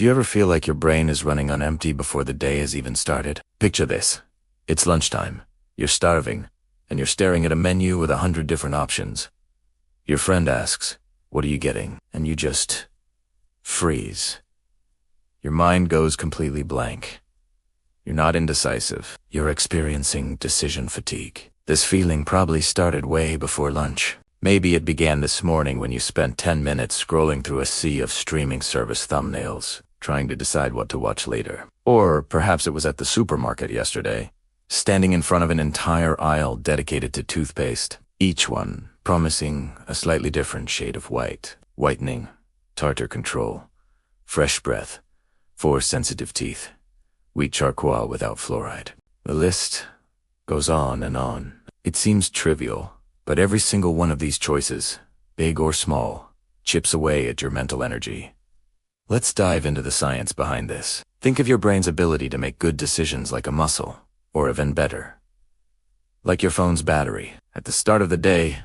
Do you ever feel like your brain is running on empty before the day has even started? Picture this. It's lunchtime. You're starving, and you're staring at a menu with 100 different options. Your friend asks, "What are you getting?" And you just freeze. Your mind goes completely blank. You're not indecisive. You're experiencing decision fatigue. This feeling probably started way before lunch. Maybe it began this morning when you spent 10 minutes scrolling through a sea of streaming service thumbnails, trying to decide what to watch later. Or perhaps it was at the supermarket yesterday, standing in front of an entire aisle dedicated to toothpaste, each one promising a slightly different shade of white: whitening, tartar control, fresh breath, for sensitive teeth, wheat charcoal without fluoride. The list goes on and on. It seems trivial, but every single one of these choices, big or small, chips away at your mental energy. Let's dive into the science behind this. Think of your brain's ability to make good decisions like a muscle, or even better, like your phone's battery. At the start of the day,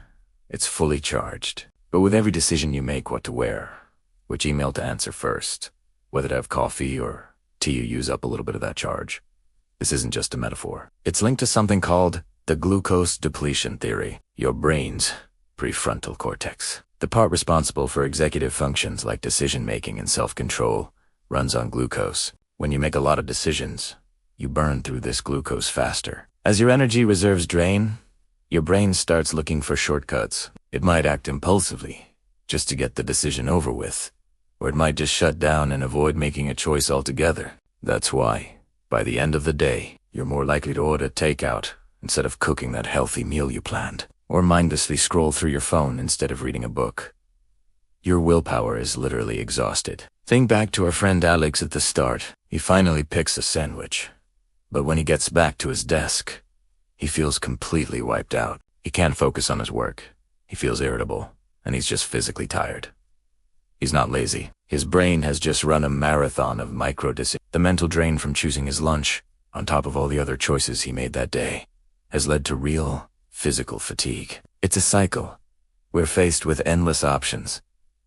it's fully charged. But with every decision you make, what to wear, which email to answer first, whether to have coffee or tea, you use up a little bit of that charge. This isn't just a metaphor. It's linked to something called the glucose depletion theory. Your brain's prefrontal cortex, the part responsible for executive functions like decision-making and self-control, runs on glucose. When you make a lot of decisions, you burn through this glucose faster. As your energy reserves drain, your brain starts looking for shortcuts. It might act impulsively, just to get the decision over with, or it might just shut down and avoid making a choice altogether. That's why, by the end of the day, you're more likely to order takeout instead of cooking that healthy meal you planned, or mindlessly scroll through your phone instead of reading a book. Your willpower is literally exhausted. Think back to our friend Alex at the start. He finally picks a sandwich, but when he gets back to his desk, he feels completely wiped out. He can't focus on his work. He feels irritable, and he's just physically tired. He's not lazy. His brain has just run a marathon of micro-decisions. The mental drain from choosing his lunch, on top of all the other choices he made that day, has led to real physical fatigue. It's a cycle. We're faced with endless options.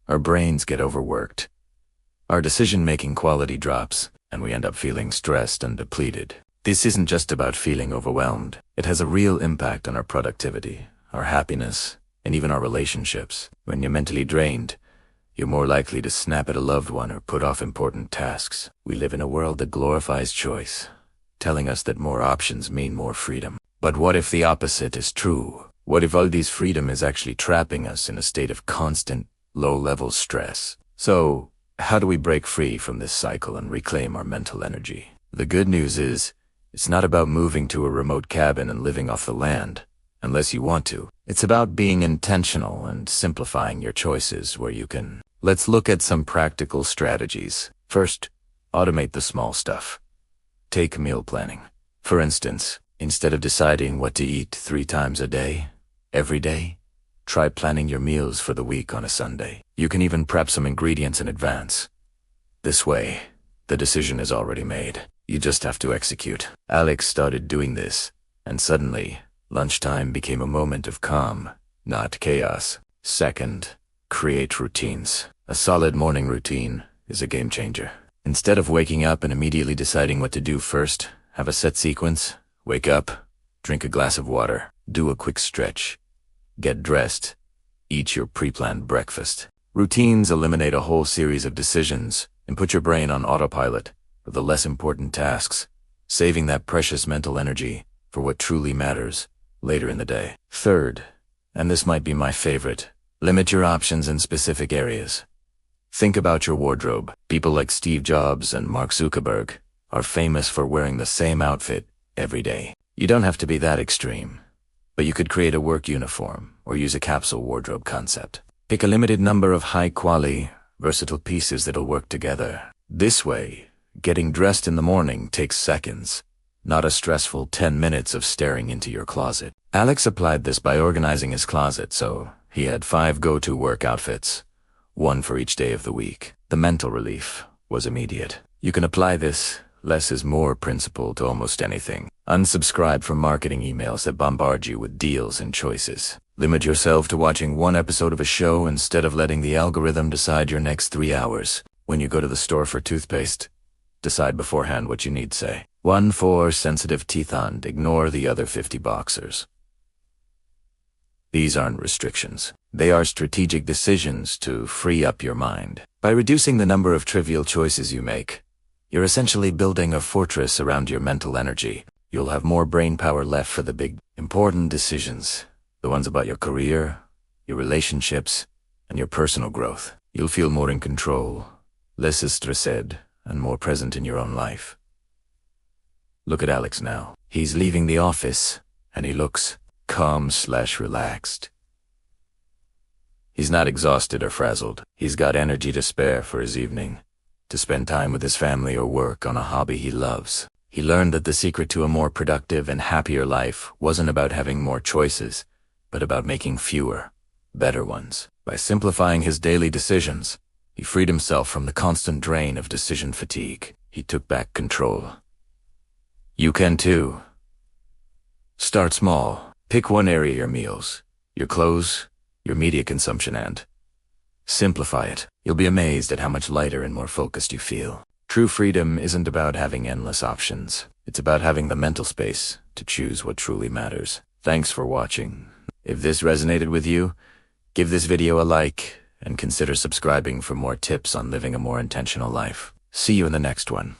Our brains get overworked. Our decision-making quality drops, and we end up feeling stressed and depleted. This isn't just about feeling overwhelmed. It has a real impact on our productivity, our happiness, and even our relationships. When you're mentally drained, you're more likely to snap at a loved one or put off important tasks. We live in a world that glorifies choice, telling us that more options mean more freedom. But what if the opposite is true? What if all this freedom is actually trapping us in a state of constant, low-level stress? So, how do we break free from this cycle and reclaim our mental energy? The good news is, it's not about moving to a remote cabin and living off the land, unless you want to. It's about being intentional and simplifying your choices where you can. Let's look at some practical strategies. First, automate the small stuff. Take meal planning. For instance, instead of deciding what to eat 3 times a day, every day, try planning your meals for the week on a Sunday. You can even prep some ingredients in advance. This way, the decision is already made. You just have to execute. Alex started doing this, and suddenly, lunchtime became a moment of calm, not chaos. Second, create routines. A solid morning routine is a game changer. Instead of waking up and immediately deciding what to do first, have a set sequence. Wake up, drink a glass of water, do a quick stretch, get dressed, eat your pre-planned breakfast. Routines eliminate a whole series of decisions and put your brain on autopilot for the less important tasks, saving that precious mental energy for what truly matters later in the day. Third, and this might be my favorite, limit your options in specific areas. Think about your wardrobe. People like Steve Jobs and Mark Zuckerberg are famous for wearing the same outfit every day. You don't have to be that extreme, but you could create a work uniform or use a capsule wardrobe concept. Pick a limited number of high-quality, versatile pieces that'll work together. This way, getting dressed in the morning takes seconds, not a stressful 10 minutes of staring into your closet. Alex applied this by organizing his closet, so he had 5 go-to work outfits, 1 for each day of the week. The mental relief was immediate. You can apply this less is more principle to almost anything. Unsubscribe from marketing emails that bombard you with deals and choices. Limit yourself to watching 1 episode of a show instead of letting the algorithm decide your next 3 hours. When you go to the store for toothpaste, decide beforehand what you need, say. 1 for sensitive teeth and ignore the other 50 boxers. These aren't restrictions. They are strategic decisions to free up your mind. By reducing the number of trivial choices you make, you're essentially building a fortress around your mental energy. You'll have more brain power left for the big, important decisions, the ones about your career, your relationships, and your personal growth. You'll feel more in control, less stressed, and more present in your own life. Look at Alex now. He's leaving the office, and he looks calm/relaxed. He's not exhausted or frazzled. He's got energy to spare for his evening, to spend time with his family or work on a hobby he loves. He learned that the secret to a more productive and happier life wasn't about having more choices, but about making fewer, better ones. By simplifying his daily decisions, he freed himself from the constant drain of decision fatigue. He took back control. You can too. Start small. Pick one area: your meals, your clothes, your media consumption, and simplify it. You'll be amazed at how much lighter and more focused you feel. True freedom isn't about having endless options. It's about having the mental space to choose what truly matters. Thanks for watching. If this resonated with you, give this video a like and consider subscribing for more tips on living a more intentional life. See you in the next one.